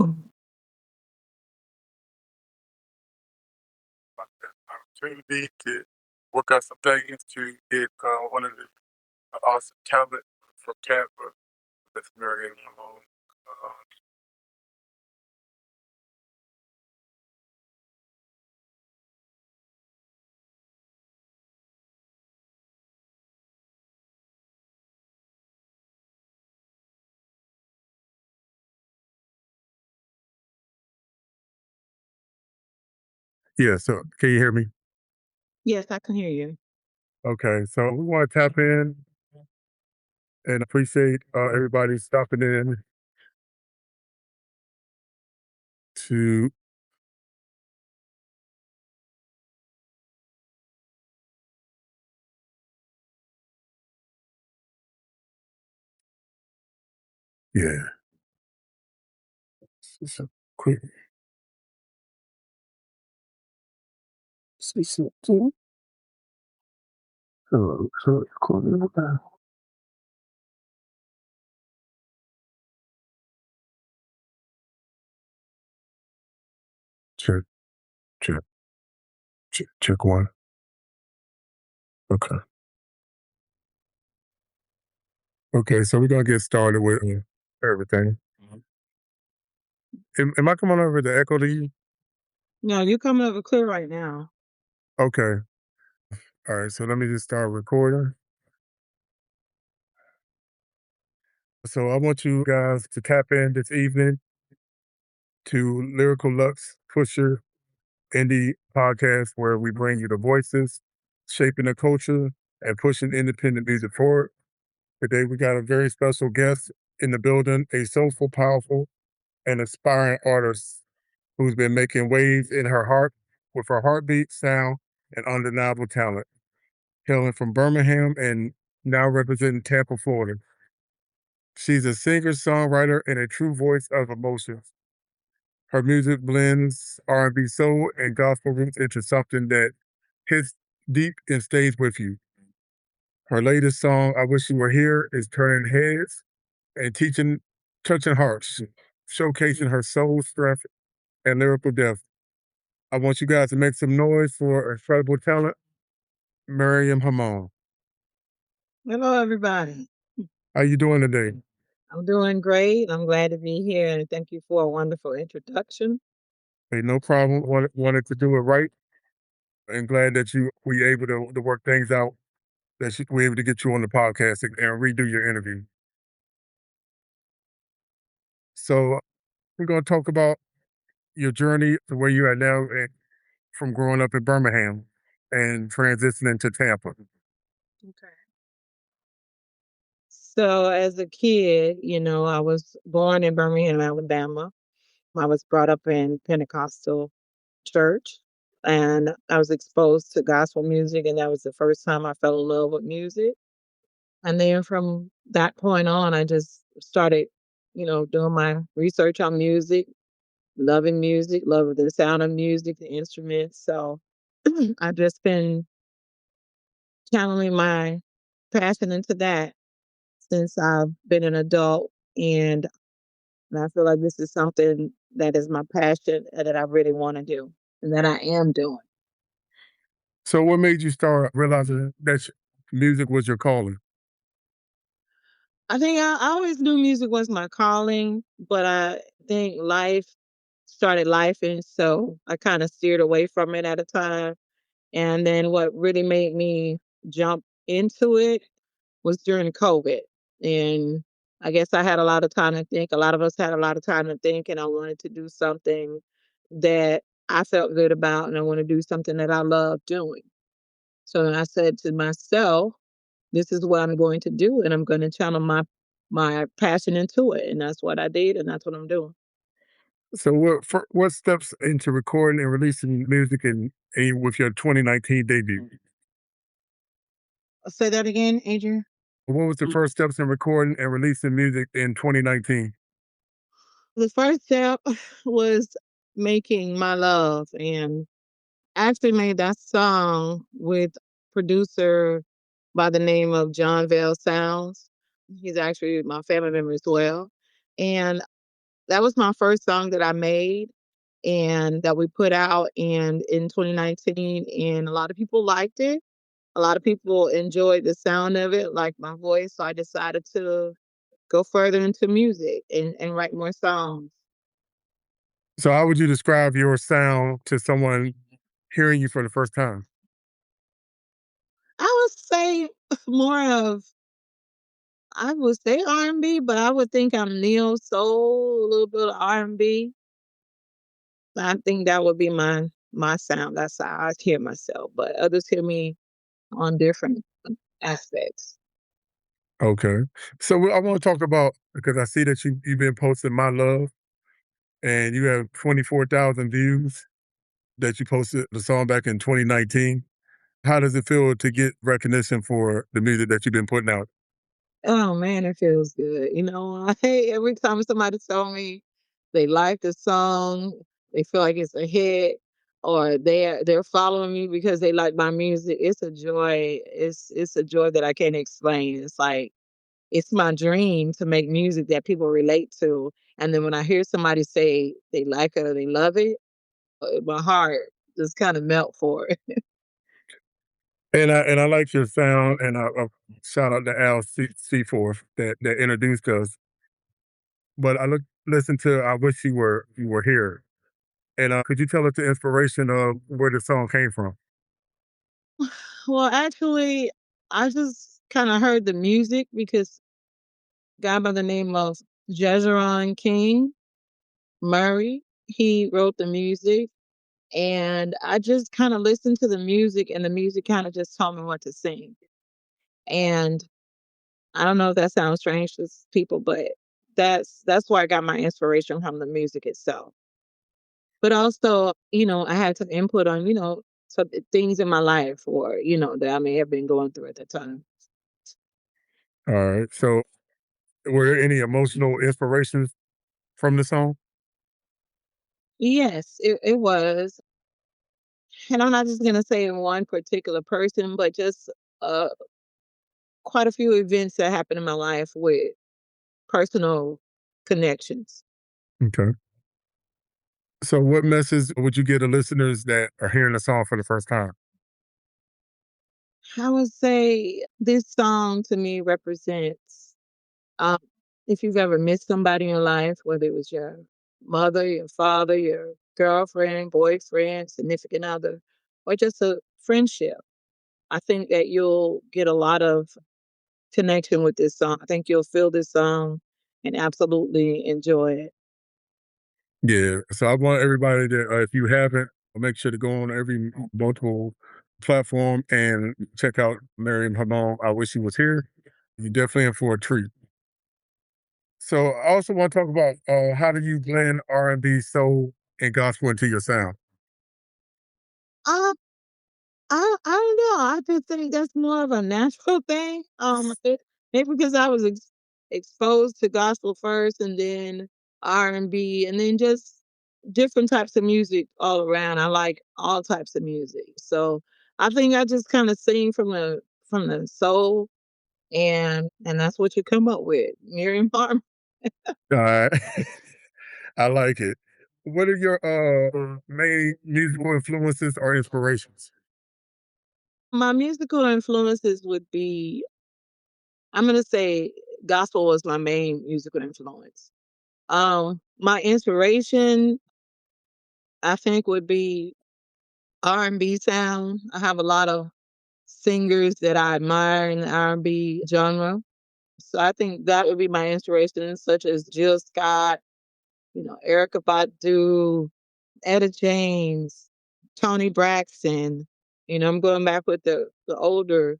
Opportunity to work out some things to get one of the awesome talent from Tampa, Miss Miriam Harmon. Uh, yeah, so can you hear me? Yes, I can hear you. Okay, so we want to tap in and appreciate everybody stopping in to, yeah, so quick. Say something. Check, check, check one. Okay. Okay, so we're gonna get started with everything. Am I coming over the echo to you? No, you're coming over clear right now. Okay. All right. So let me just start recording. So I want you guys to tap in this evening to Lyrical Lux Pusher Indie Podcast, where we bring you the voices shaping the culture and pushing independent music forward. Today we got a very special guest in the building, a soulful, powerful, and aspiring artist who's been making waves in her heart with her heartbeat, sound, and undeniable talent. Hailing from Birmingham and now representing Tampa, Florida. She's a singer, songwriter, and a true voice of emotions. Her music blends R&B, soul, and gospel roots into something that hits deep and stays with you. Her latest song, "I Wish You Were Here," is turning heads and touching hearts, showcasing her soul strength and lyrical depth. I want you guys to make some noise for incredible talent, Miriam Harmon. Hello, everybody. How you doing today? I'm doing great. I'm glad to be here and thank you for a wonderful introduction. Hey, no problem. Wanted to do it right, and glad that you we able to work things out. That we able to get you on the podcast and redo your interview. So we're going to talk about your journey to where you are now, and from growing up in Birmingham and transitioning to Tampa. Okay. So, as a kid, I was born in Birmingham, Alabama. I was brought up in Pentecostal church and I was exposed to gospel music, and that was the first time I fell in love with music. And then from that point on, I just started, doing my research on music, loving the sound of music, the instruments. So I've just been channeling my passion into that since I've been an adult. And I feel like this is something that is my passion and that I really want to do and that I am doing. So what made you start realizing that music was your calling? I think I always knew music was my calling, but I think life started life. And so I kind of steered away from it at a time. And then what really made me jump into it was during COVID. And I guess I had a lot of time to think. A lot of us had a lot of time to think, and I wanted to do something that I felt good about, and I want to do something that I love doing. So I said to myself, this is what I'm going to do, and I'm going to channel my passion into it. And that's what I did, and that's what I'm doing. So what steps into recording and releasing music with your 2019 debut? Say that again, Adrian. What was the first steps in recording and releasing music in 2019? The first step was making my love, and I actually made that song with producer by the name of John Vale Sounds. He's actually my family member as well. And That was my first song that I made and that we put out and in 2019, and a lot of people liked it. A lot of people enjoyed the sound of it, like my voice. So I decided to go further into music and write more songs. So, how would you describe your sound to someone hearing you for the first time? I would say more of I would say R&B, but I would think I'm neo soul, a little bit of R&B. I think that would be my sound. That's how I hear myself, but others hear me on different aspects. Okay. So, I want to talk about because I see that you've been posting My Love and you have 24,000 views that you posted the song back in 2019. How does it feel to get recognition for the music that you've been putting out? Oh man, it feels good. I hate every time somebody tell me they like the song, they feel like it's a hit, or they're following me because they like my music. It's a joy. It's a joy that I can't explain. It's like it's my dream to make music that people relate to. And then when I hear somebody say they like it or they love it, my heart just kind of melt for it. And I like your sound, and I shout out to Al Seaforth that introduced us. But listened to "I Wish You Were Here," and could you tell us the inspiration of where the song came from? Well, actually, I just kind of heard the music because a guy by the name of Jezeron King Murray, he wrote the music. And I just kind of listened to the music, and the music kind of just told me what to sing. And I don't know if that sounds strange to people, but that's where I got my inspiration from the music itself. But also, I had some input on, some things in my life or, that I may have been going through at the time. All right. So, were there any emotional inspirations from the song? Yes, it was. And I'm not just gonna say one particular person, but just uh quite a few events that happened in my life with personal connections. Okay. So, what message would you give to listeners that are hearing the song for the first time? I would say this song to me represents um, if you've ever missed somebody in your life, whether it was your mother, your father, your girlfriend, boyfriend, significant other, or just a friendship. I think that you'll get a lot of connection with this song. I think you'll feel this song and absolutely enjoy it. Yeah. So, I want everybody to, if you haven't, make sure to go on every multiple platform and check out Miriam Harmon. I wish he was here. You're definitely in for a treat. So I also want to talk about how do you blend R&B, soul, and gospel into your sound? Um, I don't know. I just think that's more of a natural thing. Maybe because I was exposed to gospel first, and then R&B, and then just different types of music all around. I like all types of music, so I think I just kind of sing from the soul, and that's what you come up with. Miriam Harmon. Uh, I like it. What are your main musical influences or inspirations? My musical influences would be, I'm gonna say, gospel was my main musical influence. My inspiration, I think, would be R&B sound. I have a lot of singers that I admire in the R&B genre. So I think that would be my inspiration, such as Jill Scott, Erica Badu, Etta James, Tony Braxton. I'm going back with the older.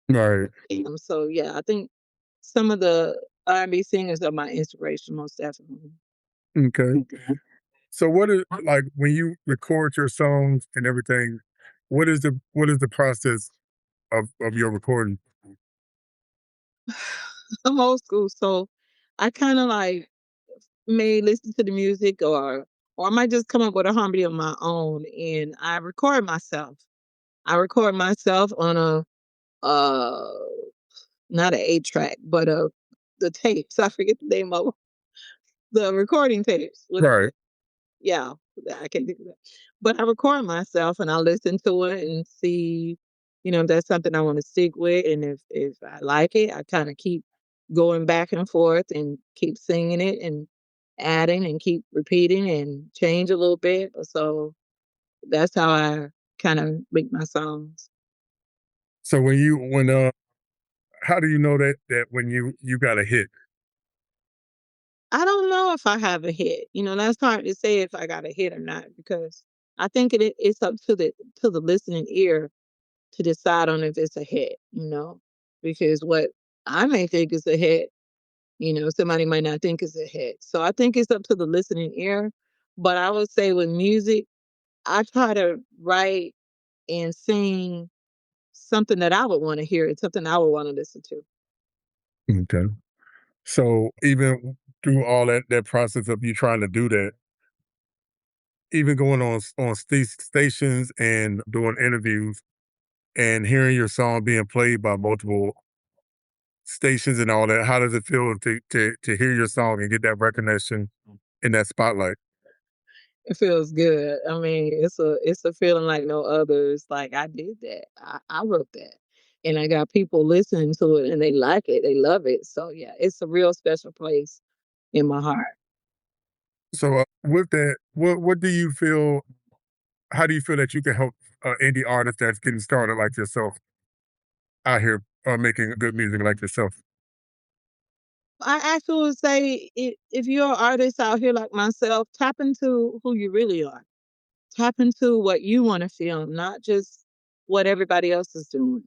Right. So yeah, I think some of the R&B singers are my inspiration, most definitely. Okay. So what is like when you record your songs and everything? What is the process of your recording? I'm old school, so I kind of like may listen to the music or I might just come up with a harmony of my own and I record myself. I record myself on a uh not an 8 track, but the tapes. I forget the name of 'em. the recording tapes with Right. yeah, I can't do that. But I record myself and I listen to it and see, if that's something I want to stick with. And if I like it, I kind of keep going back and forth and keep singing it and adding and keep repeating and change a little bit. So that's how I kind of make my songs. So how do you know that when you got a hit? I don't know if I have a hit. That's hard to say if I got a hit or not because I think it's up to the listening ear to decide on if it's a hit. Because what I may think is a hit, somebody might not think is a hit. So I think it's up to the listening ear. But I would say with music, I try to write and sing something that I would want to hear and something I would want to listen to. Okay. So even through all that process of you trying to do that, even going on stations and doing interviews and hearing your song being played by multiple stations and all that, how does it feel to hear your song and get that recognition in that spotlight? It feels good. I mean, it's a feeling like no other. It's like I did that. I wrote that. And I got people listening to it and they like it. They love it. So yeah, it's a real special place in my heart. So with that, what do you feel? How do you feel that you can help indie artists that's getting started like yourself out here making good music like yourself? I actually would say if you're an artist out here like myself, tap into who you really are. Tap into what you want to feel, not just what everybody else is doing.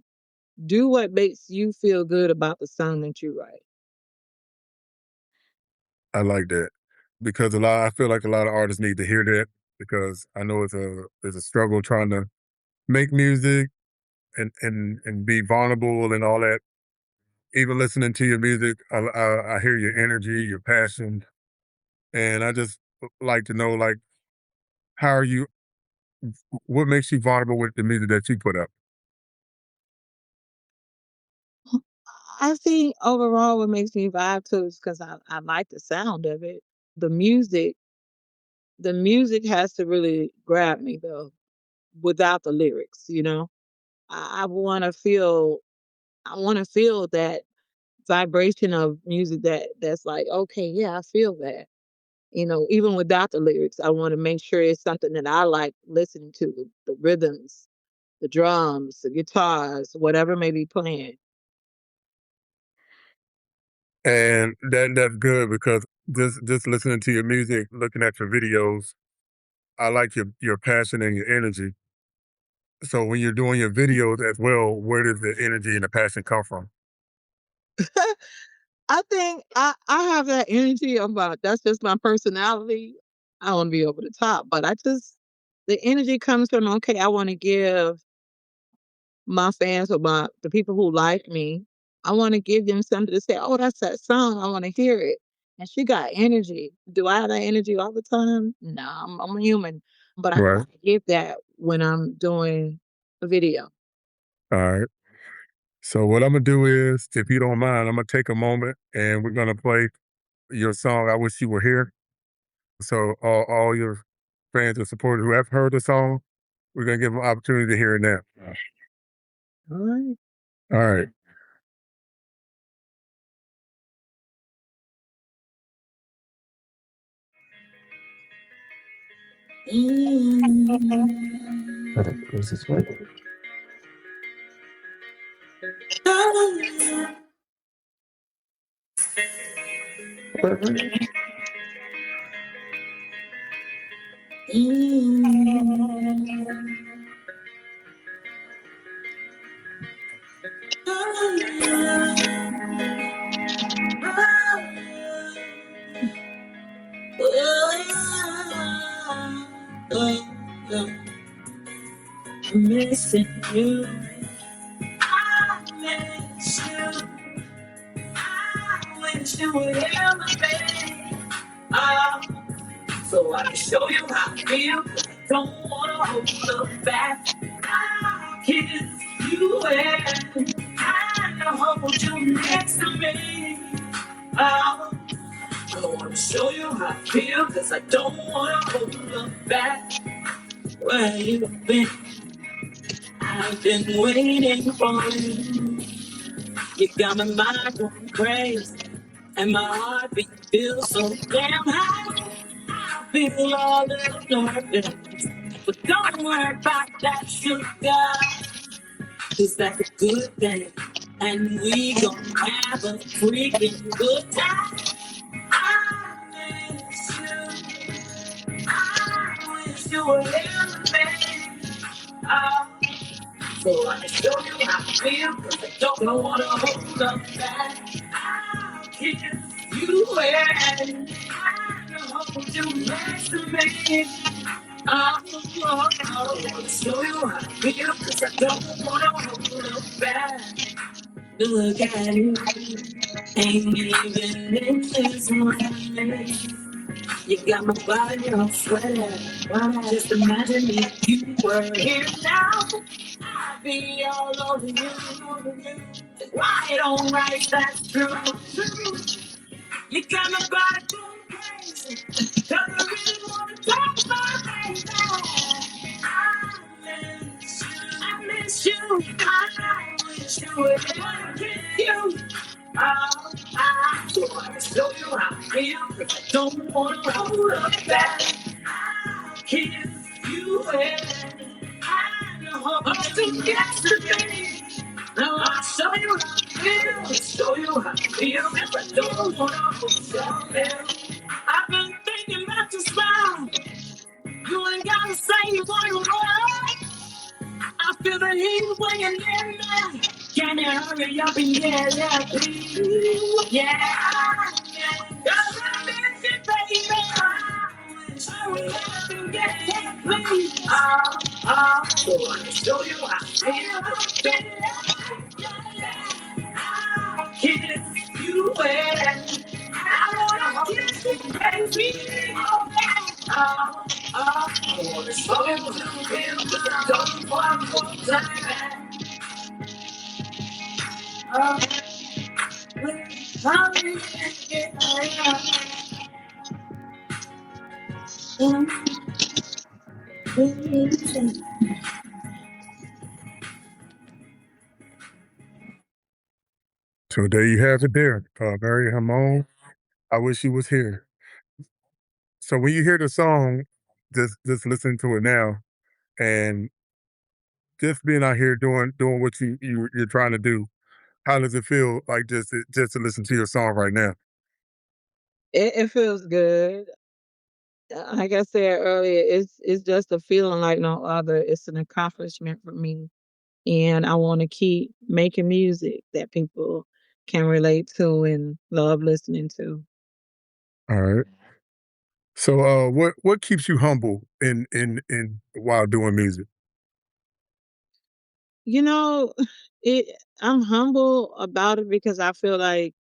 Do what makes you feel good about the song that you write. I like that because I feel like a lot of artists need to hear that because I know it's a struggle trying to make music and be vulnerable and all that. Even listening to your music, I hear your energy, your passion, and I just like to know like how are you? What makes you vulnerable with the music that you put up? I think overall what makes me vibe too is because I like the sound of it. The music, the music has to really grab me though, without the lyrics. I wanna feel that vibration of music that's like, okay, yeah, I feel that. Even without the lyrics, I want to make sure it's something that I like listening to, the rhythms, the drums, the guitars, whatever may be playing. And that's good because just listening to your music, looking at your videos, I like your passion and your energy. So when you're doing your videos as well, where does the energy and the passion come from? I think I have that energy about that's just my personality. I don't wanna be over the top, but the energy comes from, okay, I wanna give my fans or the people who like me, I wanna give them something to say, "Oh, that's that song, I wanna hear it." And she got energy. Do I have that energy all the time? No, I'm a human, but I try Right. to give that when I'm doing a video. All right. So what I'm gonna do is, if you don't mind, I'm gonna take a moment and we're gonna play your song. I wish you were here. So all your fans and supporters who have heard the song, we're gonna give them an opportunity to hear it now. Alright. All right. Goes this way. Missing you, I miss you. I wish you were here, baby. Oh, so I can show you how I feel. Don't wanna hold up back. I'll kiss you and I hold you next to me. Oh, I wanna show you how I feel, cause I don't wanna hold you back. Where you been? I've been waiting for you. You got my mind going crazy, and my heartbeat feels so damn high. I feel all little nervous, but don't worry about that sugar, cause that's a good thing. And we gon' have a freaking good time. I miss you. I wish you were here, baby. So I can show you how I feel, cause I don't wanna hold up back. I'll kiss you and I'll hold you next to me. I wanna show you how I feel, cause I don't wanna hold up back. Look at you, ain't even in this moment. You got my body all sweating. Just imagine if you were here now. I'd be all over you. Right on right, that's true. You got my body going crazy. Cause I really wanna talk about baby. I miss you. I wish you would ever kiss you. I wanna show you how I feel, cause I don't wanna hold up back. I'll kiss you and I hope to get to me. Now I'll show you how I feel, show you how I feel, if I don't wanna hold up back. I've been thinking about your smile. You ain't gotta say you wanna run. I feel the heat when you're near me. Can you hurry up and get there, please? Yeah. Cause I miss you, baby. Hurry up and get there, please. So I can show you how I feel. I'll kiss you and I wanna kiss you, baby. I wanna show you how I feel, 'cause I don't want more time. So there you have it there. Miriam Harmon. I wish you was here. So when you hear the song, just listen to it now and just being out here doing what you're trying to do. How does it feel like just to listen to your song right now? It feels good. Like I said earlier, it's just a feeling like no other. It's an accomplishment for me, and I want to keep making music that people can relate to and love listening to. All right. So what keeps you humble in while doing music? You know, it. I'm humble about it because I feel like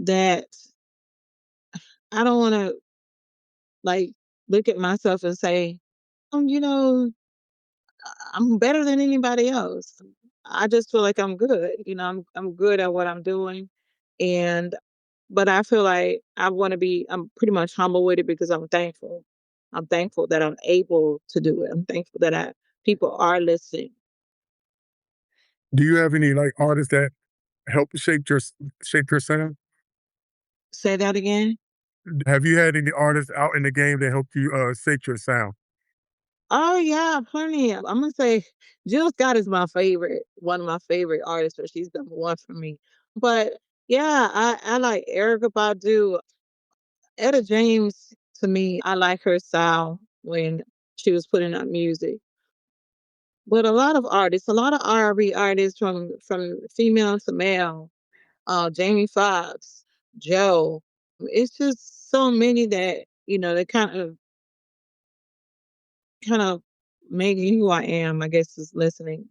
that I don't want to like look at myself and say, you know, I'm better than anybody else. I just feel like I'm good. I'm good at what I'm doing, and but I feel like I'm pretty much humble with it because I'm thankful. I'm thankful that I'm able to do it. I'm thankful that I people are listening. Do you have any like artists that help shape your sound? Say that again. Have you had any artists out in the game that helped you shape your sound? Oh yeah, plenty. I'm gonna say Jill Scott is my favorite, one of my favorite artists, or she's number one for me. But yeah, I like Erica Badu. Etta James, to me, I like her style when she was putting out music. But a lot of artists, a lot of R&B artists from female to male, Jamie Foxx, Joe. It's just so many that they kind of make you who I am. I guess is listening.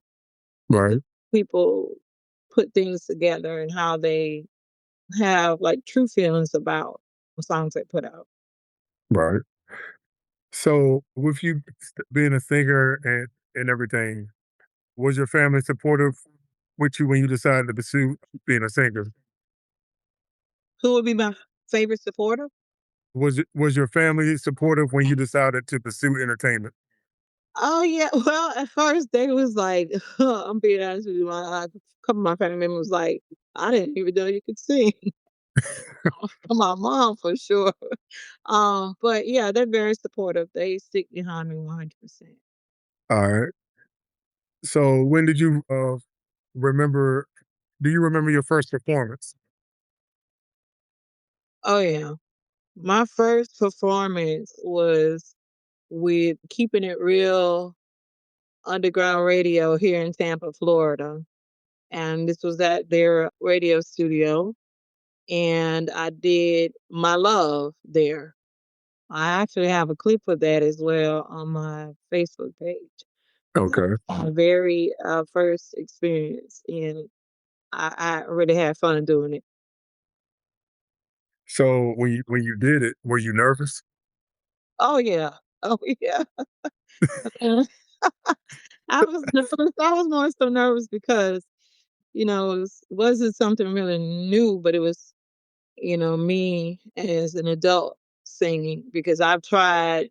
Right, People put things together and how they have like true feelings about the songs they put out. right. So with you being a singer and everything, was your family supportive with you when you decided to pursue being a singer? Who would be my favorite supporter? Was your family supportive when you decided to pursue entertainment? Oh yeah. Well, at first they was like, I'm being honest with you, a couple of my family members was like, I didn't even know you could sing. My mom for sure. But yeah, they're very supportive. They stick behind me 100%. All right. So when did you remember? Do you remember your first performance? Oh yeah. My first performance was with Keeping It Real Underground Radio here in Tampa, Florida. And this was at their radio studio. And I did My Love there. I actually have a clip of that as well on my Facebook page. That Okay. was my very first experience, and I really had fun doing it. So when you did it, were you nervous? Oh yeah, oh yeah. I was nervous. I was more so nervous because wasn't something really new, but it was me as an adult singing because I've tried,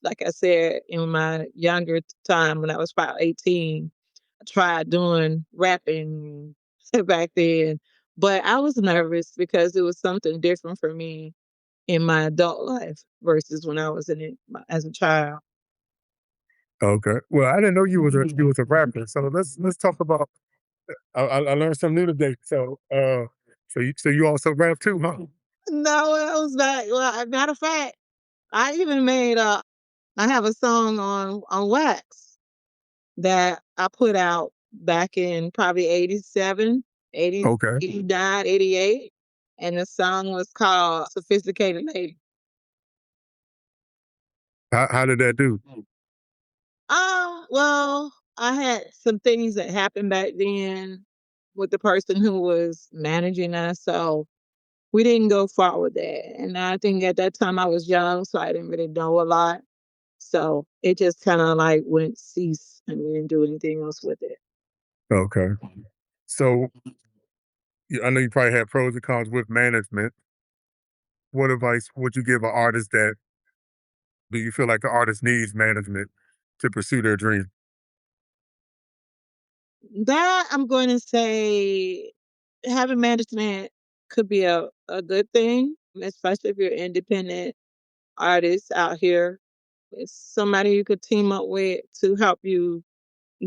like I said, in my younger time when I was about 18, I tried doing rapping back then, but I was nervous because it was something different for me in my adult life versus when I was in it as a child. Okay. Well, I didn't know you was a rapper. So let's talk about. I learned something new today. So you also rap too, huh? No, it was not. Well, matter of fact, I even made I have a song on wax that I put out back in probably 87, 80, Okay. 89, 88, and the song was called Sophisticated Lady. How did that do? Well, I had some things that happened back then with the person who was managing us, so we didn't go far with that. And I think at that time I was young, so I didn't really know a lot. So it just kind of like went cease and we didn't do anything else with it. Okay. So I know you probably had pros and cons with management. What advice would you give an artist that do you feel like the artist needs management to pursue their dream? That I'm going to say having management could be a good thing, especially if you're an independent artist out here. It's somebody you could team up with to help you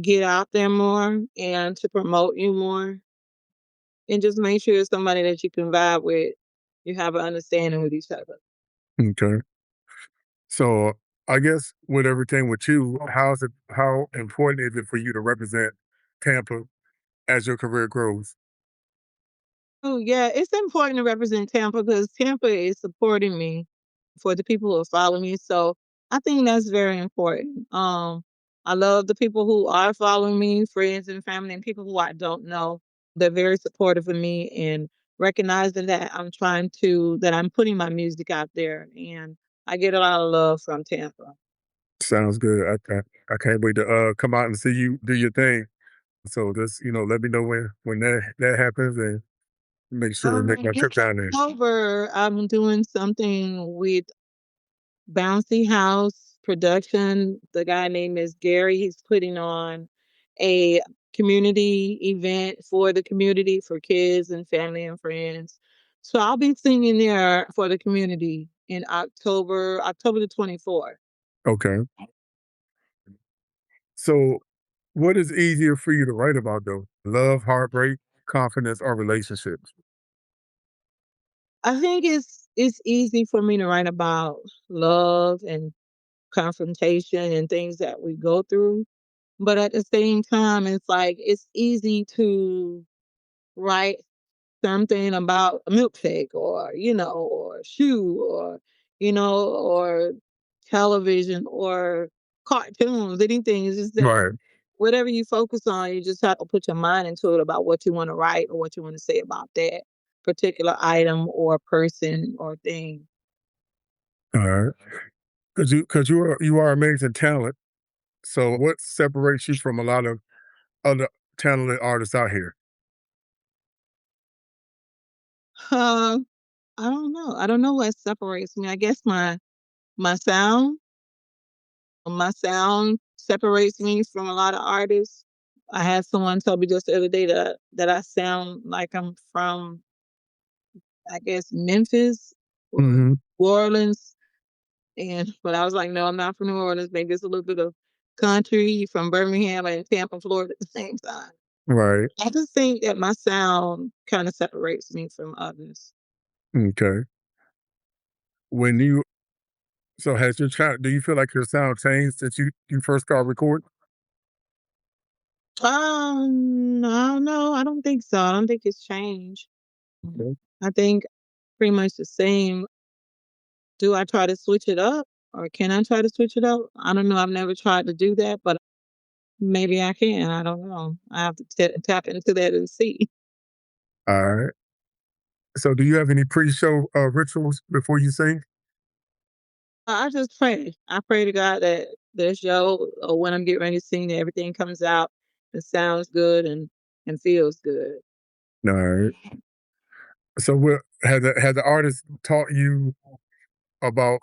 get out there more and to promote you more. And just make sure it's somebody that you can vibe with. You have an understanding with each other. Okay. So I guess with everything with you, how important is it for you to represent Tampa as your career grows? Oh, yeah, it's important to represent Tampa because Tampa is supporting me for the people who follow me. So I think that's very important. I love the people who are following me, friends and family, and people who I don't know. They're very supportive of me and recognizing that I'm putting my music out there, and I get a lot of love from Tampa. Sounds good. I can't wait to come out and see you do your thing. So just let me know when that happens and make sure to make my In trip down there. October, I'm doing something with Bouncy House Production. The guy name is Gary. He's putting on a community event for the community for kids and family and friends. So I'll be singing there for the community in October the 24th. Okay. So what is easier for you to write about though? Love, heartbreak, confidence, or relationships? I think it's easy for me to write about love and confrontation and things that we go through. But at the same time, it's like it's easy to write something about a milkshake or, or a shoe or, or television or cartoons, anything. It's just that Right. whatever you focus on, you just have to put your mind into it about what you want to write or what you want to say about that particular item or person or thing. All right. Because you are amazing talent. So what separates you from a lot of other talented artists out here? I don't know. I don't know what separates me. I guess my sound, my sound separates me from a lot of artists. I had someone tell me just the other day that I sound like I'm from, I guess, Memphis or Hmm. New Orleans. And but I was like, no, I'm not from New Orleans. Maybe it's a little bit of country from Birmingham and Tampa, Florida at the same time. Right. I just think that my sound kind of separates me from others. Okay. When you so has your child? Do you feel like your sound changed since you first started recording? I don't know. I don't think so. I don't think it's changed. Okay. I think pretty much the same. Do I try to switch it up or can I try to switch it up? I don't know. I've never tried to do that, but maybe I can. I don't know. I have to tap into that and see. All right. So, do you have any pre-show rituals before you sing? I just pray. I pray to God that the show or when I'm getting ready to sing, that everything comes out and sounds good and feels good. All right. So, what had the artist taught you about?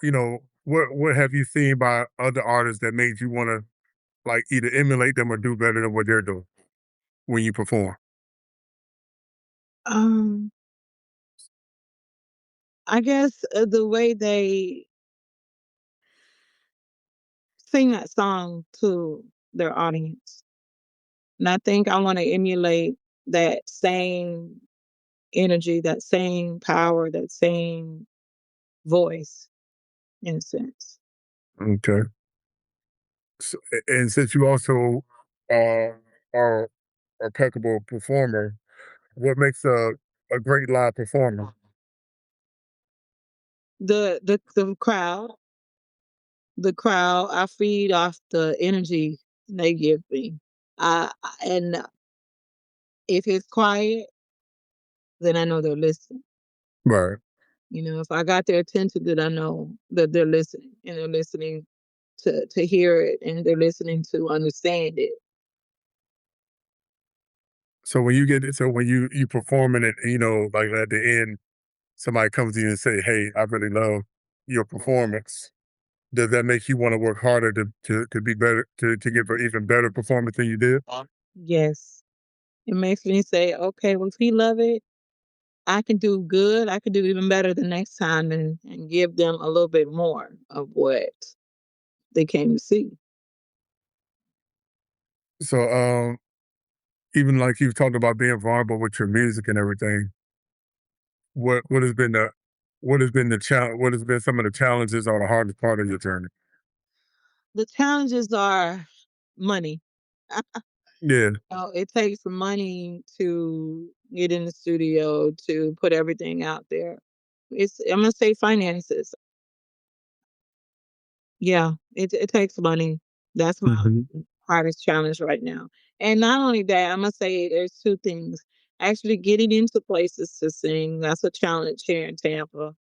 What have you seen by other artists that made you want to like either emulate them or do better than what they're doing when you perform? Um, I guess the way they sing that song to their audience. And I think I want to emulate that same energy, that same power, that same voice in a sense. Okay. So, and since you also are a impeccable performer, what makes a great live performer? The the crowd, I feed off the energy they give me. And if it's quiet, then I know they're listening. Right. You know, if I got their attention, then I know that they're listening and they're listening to hear it and they're listening to understand it. So when you get it, so when you performing it, like at the end, somebody comes to you and say, "Hey, I really love your performance." Does that make you want to work harder to be better to give an even better performance than you did? Yes. It makes me say, okay, well, if he love it, I can do good. I can do even better the next time and give them a little bit more of what they came to see. So even like you've talked about being vulnerable with your music and everything, what has been the challenge? What has been some of the challenges or the hardest part of your journey? The challenges are money. Yeah. It takes money to get in the studio to put everything out there. I'm gonna say finances. Yeah, it takes money. That's my Hmm. hardest challenge right now. And not only that, I must say there's two things. Actually getting into places to sing, that's a challenge here in Tampa.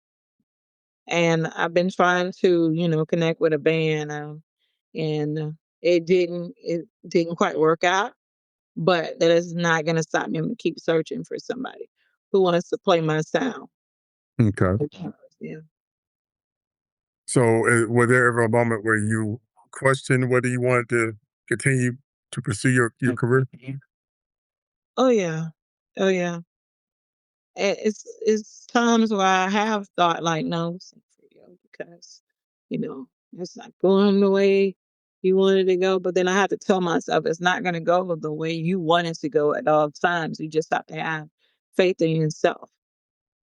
And I've been trying to, connect with a band, and it didn't quite work out. But that is not gonna stop me. I'm gonna keep searching for somebody who wants to play my sound. Okay. Yeah. So was there ever a moment where you questioned whether you wanted to continue to pursue your career? Oh yeah. Oh yeah. It's times where I have thought like, no, it's not for you because it's not going the way you wanted to go. But then I have to tell myself it's not going to go the way you want it to go at all times. You just have to have faith in yourself,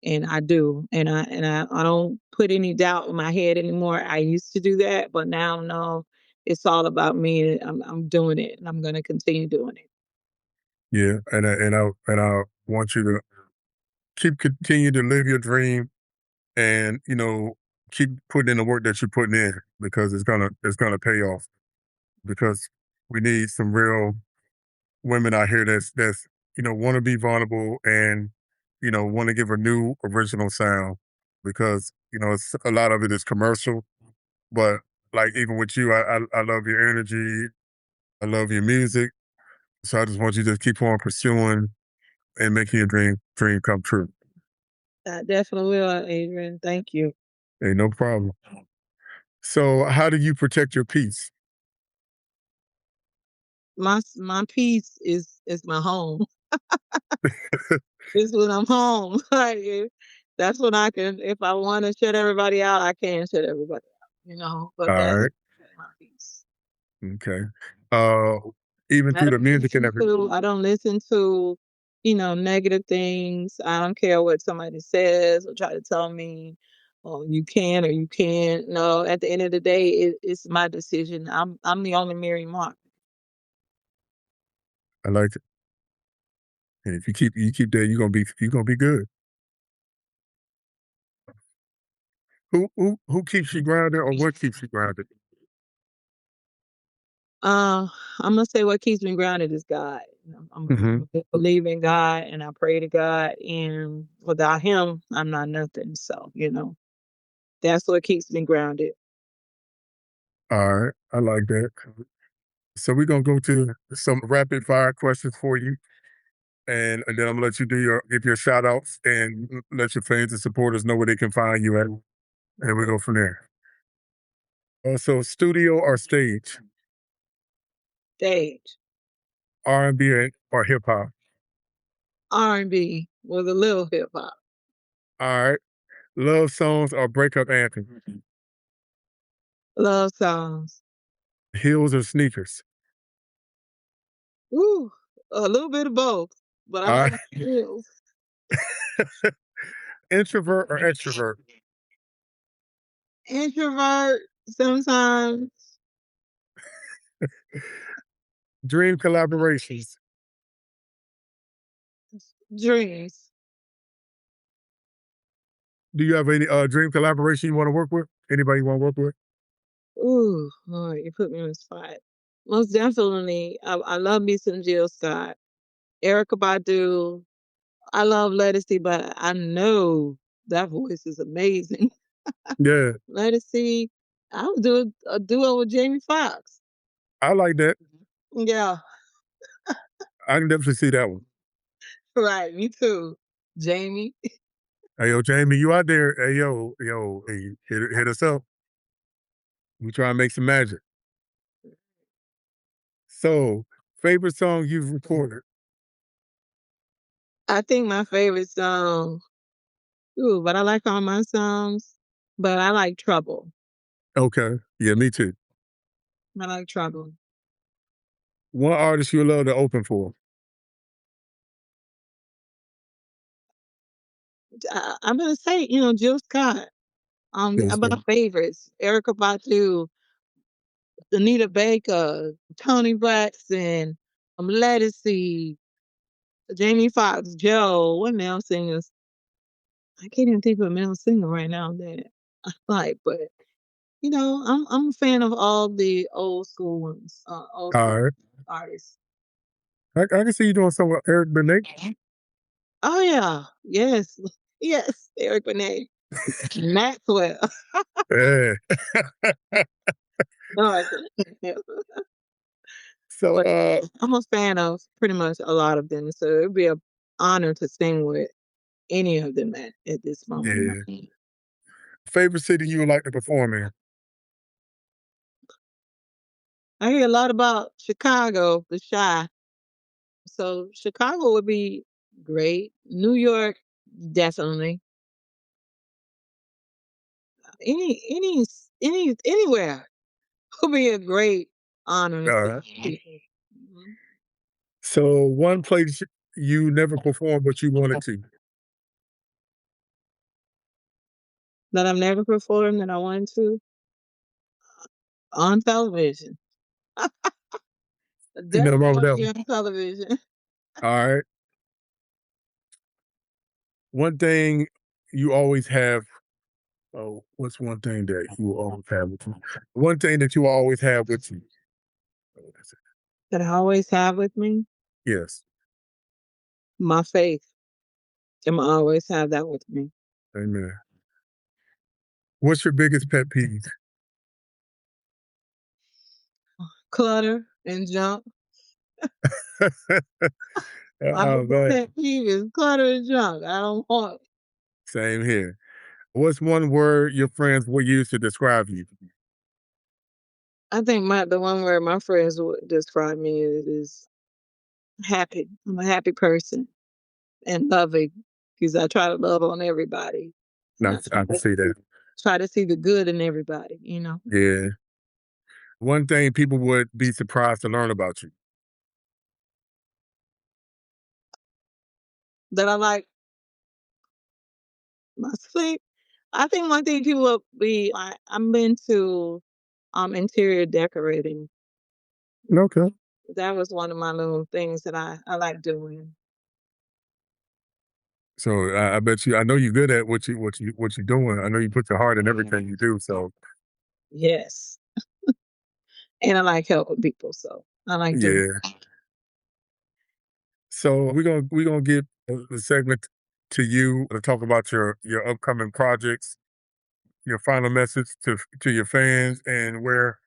and I do, and I don't put any doubt in my head anymore. I used to do that, but now no, it's all about me. I'm doing it, and I'm going to continue doing it. Yeah, and I want you to continue to live your dream, and keep putting in the work that you're putting in because it's gonna pay off. Because we need some real women out here that's want to be vulnerable and want to give a new original sound because it's, a lot of it is commercial, but like even with you, I love your energy, I love your music, so I just want you to keep on pursuing and making your dream come true. I definitely will, Adrian. Thank you. Ain't no problem. So, how do you protect your peace? My peace is my home. It's when I'm home. Like, that's when I can, if I want to shut everybody out, I can shut everybody out. But All that's right. my peace. Okay. Uh, even through the music and everything. I don't listen to, negative things. I don't care what somebody says or try to tell me, oh, you can or you can't. No, at the end of the day, it's my decision. I'm the only Miriam Mark. I like it. And if you keep that, you're gonna be good. Who keeps you grounded or what keeps you grounded? Uh, I'm gonna say what keeps me grounded is God. Hmm. I believe in God and I pray to God, and without Him, I'm not nothing. So that's what keeps me grounded. All right. I like that. So we're gonna go to some rapid fire questions for you. And then I'm gonna let you give your shout outs and let your fans and supporters know where they can find you at. And we go from there. So studio or stage, Stage, R&B or hip hop. R&B with a little hip hop, All right. Love songs or breakup anthems. love songs. Heels or sneakers. Ooh, a little bit of both, but I All like right. heels. Introvert or extrovert. Introvert sometimes. Dream collaborations. Dreams. Do you have any dream collaboration you want to work with? Anybody you want to work with? Ooh, Lord, you put me on the spot. Most definitely, I love me some Jill Scott, Erica Badu. I love Lettucey, but I know that voice is amazing. Yeah, Lettucey, I would do a duo with Jamie Foxx. I like that. Yeah, I can definitely see that one. right. Me too. Jamie. Hey, yo, Jamie, you out there? Hey, yo, hey, hit us up. We try and make some magic. So, favorite song you've recorded? I think my favorite song. Ooh, but I like all my songs. But I like Trouble. Okay, yeah, me too. I like Trouble. One artist you love to open for? I'm gonna say, Jill Scott. Yes, My sir. favorites: Erica Badu, Anita Baker, Tony Braxton, Lettucey, Jamie Foxx, Joe. What male singers? I can't even think of a male singer right now that I like, but I'm a fan of all the old school ones, old All school right. artists. I can see you doing some with Eric Benet. Oh yeah, yes, yes, Eric Benet, Maxwell. Yeah. No, I can't. So, But I'm a fan of pretty much a lot of them, so it'd be an honor to sing with any of them at this moment in my yeah. life. Favorite city you would like to perform in? I hear a lot about Chicago, the Shy. So Chicago would be great. New York, definitely. Anywhere would be a great honor to Uh, see people. Mhm. so, one place you never performed but you wanted to. That I've never performed that I want to on television. You never Definitely wrong with want to that be one. on television. All right. One thing you always have. Oh, what's one thing that you will always have with you? One thing that you will always have with you. Oh, that's it. That I always have with me. Yes. My faith. I'm always have that with me. Amen. What's your biggest pet peeve? Clutter and junk. My Oh biggest man. pet peeve is clutter and junk. I don't want. Same here. What's one word your friends will use to describe you? I think the one word my friends would describe me is happy. I'm a happy person and loving because I try to love on everybody. And I Nice. I can see that. try to see the good in everybody, you know. Yeah. One thing people would be surprised to learn about you. That I like my sleep. I think one thing people will be I'm into interior decorating. Okay. That was one of my little things that I like doing. So I bet you, I know you're good at what you're doing. I know you put your heart in everything you do. So Yes. And I like helping people, so I like doing. yeah. So we're gonna get the segment to you to talk about your upcoming projects, your final message to your fans, and where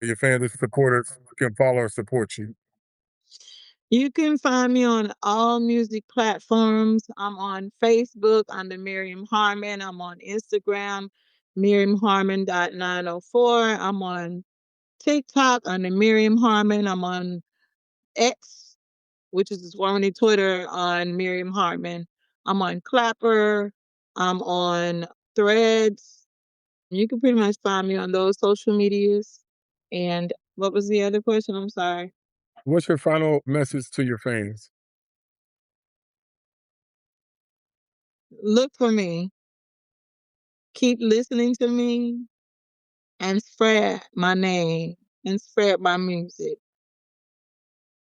your fans and supporters can follow or support you. You can find me on all music platforms. I'm on Facebook under Miriam Harmon. I'm on Instagram, Miriam Harmon 904. I'm on TikTok under Miriam Harmon. I'm on X, which is formerly Twitter, on Miriam Hartman. I'm on Clapper. I'm on Threads. You can pretty much find me on those social medias. And what was the other question? I'm sorry. What's your final message to your fans? Look for me. Keep listening to me and spread my name and spread my music.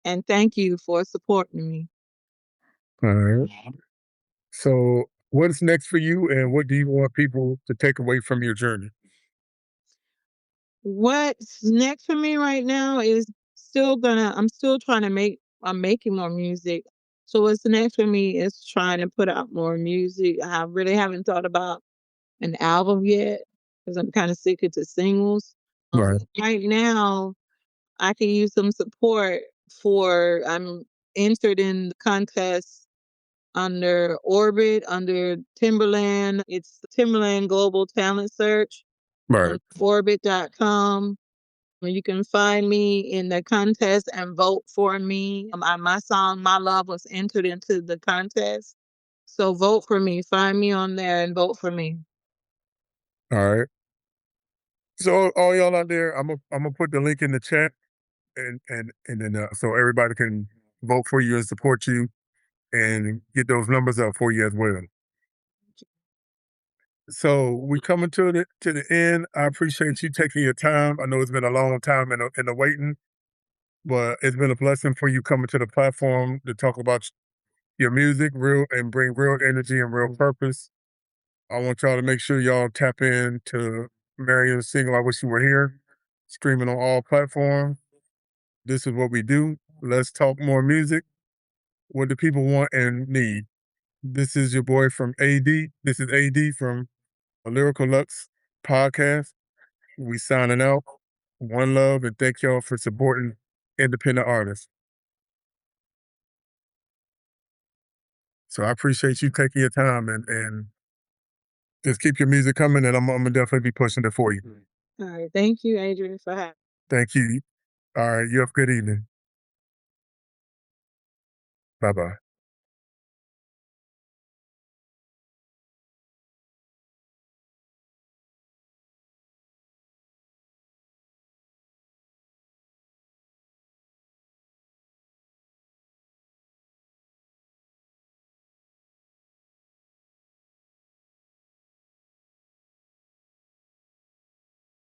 And thank you for supporting me. All right. So what's next for you, and what do you want people to take away from your journey? What's next for me right now is I'm still trying to I'm making more music. So what's next for me is trying to put out more music. I really haven't thought about an album yet because I'm kind of sick of the singles. Right. Right now, I can use some support I'm entered in the contest under Orbit, under Timberland. It's Timberland Global Talent Search Right. on Orbit.com. You can find me in the contest and vote for me. My song, My Love, was entered into the contest. So vote for me. Find me on there and vote for me. All right. So all y'all out there, I'm gonna put the link in the chat, and then so everybody can vote for you and support you and get those numbers up for you as well. So we coming to the end. I appreciate you taking your time. I know it's been a long time in the waiting, but it's been a blessing for you coming to the platform to talk about your music, real and bring real energy and real purpose. I want y'all to make sure y'all tap in to Marion's single "I Wish You Were Here," streaming on all platforms. This is what we do. Let's talk more music. What do people want and need? This is your boy from AD. This is AD from a Lyrical Lux podcast. We signing out. One love, and thank y'all for supporting independent artists. So I appreciate you taking your time and just keep your music coming, and I'm gonna definitely be pushing it for you. All right. Thank you, Adrian, for having Thank you. All right. You have a good evening. Bye bye.